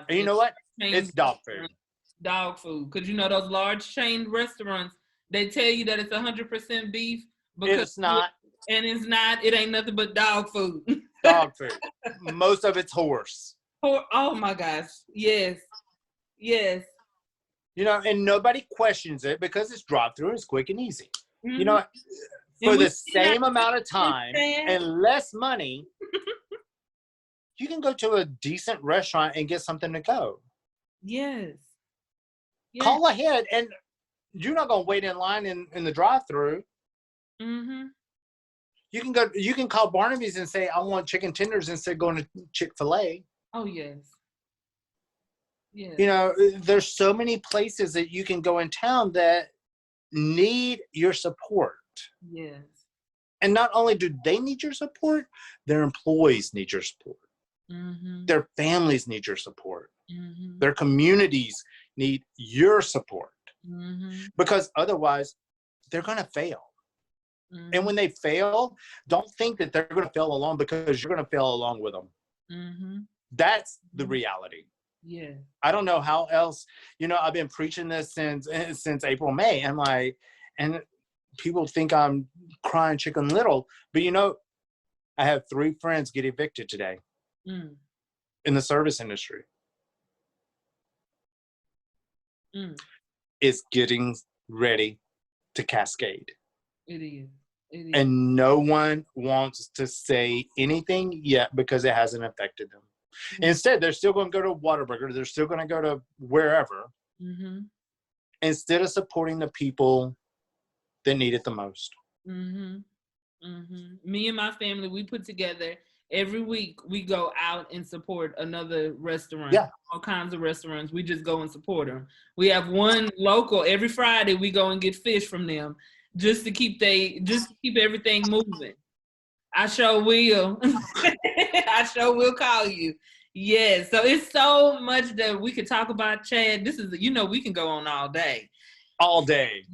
And you know what? It's dog food. Dog food. Because you know those large chain restaurants, they tell you that it's 100% beef. Because it's not. And it's not. It ain't nothing but dog food. Dog food. Most of it's horse. Oh my gosh. Yes. Yes. You know, and nobody questions it because it's drive-through, it's quick and easy. Mm-hmm. You know, for And we the see same that amount of time Chad. and less money, you can go to a decent restaurant and get something to go. Yes. Yes. Call ahead, and you're not going to wait in line in the drive-through. Mm-hmm. You can call Barnaby's and say, I want chicken tenders instead of going to Chick-fil-A. Oh, yes. Yes. You know, there's so many places that you can go in town that need your support. Yes. And not only do they need your support, their employees need your support. Mm-hmm. Their families need your support. Mm-hmm. Their communities need your support. Mm-hmm. Because otherwise, they're going to fail. Mm-hmm. And when they fail, don't think that they're going to fail alone, because you're going to fail along with them. Mm-hmm. That's the reality. Yeah. I don't know how else. You know, I've been preaching this since April, May, and people think I'm crying chicken little. But you know, I have 3 friends get evicted today in the service industry. It's getting ready to cascade. It is. It is. And no one wants to say anything yet because it hasn't affected them. Instead, they're still going to go to Whataburger. They're still going to go to wherever. Mm-hmm. Instead of supporting the people that need it the most. Mm-hmm. Mm-hmm. Me and my family, we put together every week. We go out and support another restaurant. Yeah. All kinds of restaurants. We just go and support them. We have one local every Friday. We go and get fish from them just to keep everything moving. I sure will. I sure will call you. Yes. So it's so much that we could talk about, Chad. This is, we can go on all day. All day.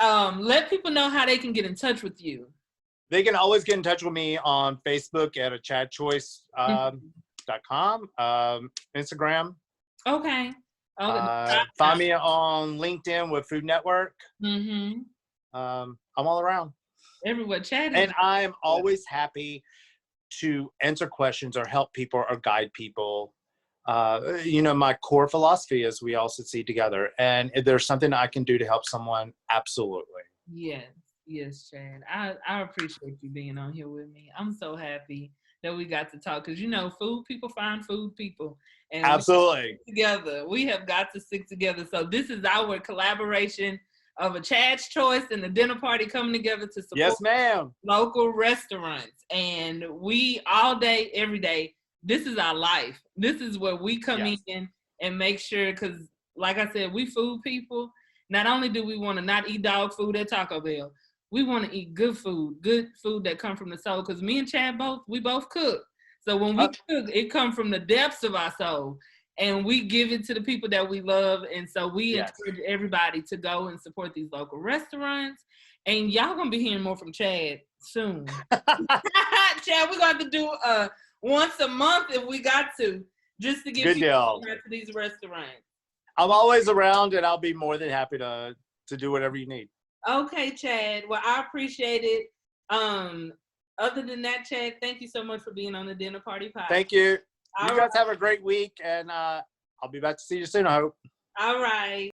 Let people know how they can get in touch with you. They can always get in touch with me on Facebook at chadchoice.com, Instagram. Okay. Find me on LinkedIn with Food Network. Mm-hmm. I'm all around. Everywhere. Chad. And I'm always happy to answer questions or help people or guide people. My core philosophy is we all succeed together. And if there's something I can do to help someone, absolutely. Yes, Chad. I appreciate you being on here with me. I'm so happy that we got to talk because, food people find food people. And absolutely. We have got to stick together. So this is our collaboration of a Chad's Choice and the dinner party coming together to support yes, ma'am. Local restaurants. And we all day, every day, this is our life. This is where we come in and make sure, because like I said, we food people. Not only do we want to not eat dog food at Taco Bell, we want to eat good food that come from the soul. Because me and Chad we both cook. So when we cook, it comes from the depths of our soul. And we give it to the people that we love. And so we encourage everybody to go and support these local restaurants. And y'all going to be hearing more from Chad soon. Chad, we're going to have to do once a month if we got to, just to get people to these restaurants. I'm always around, and I'll be more than happy to do whatever you need. Okay, Chad. Well, I appreciate it. Other than that, Chad, thank you so much for being on the Dinner Party Podcast. Thank you. You guys have a great week, and I'll be back to see you soon, I hope. All right.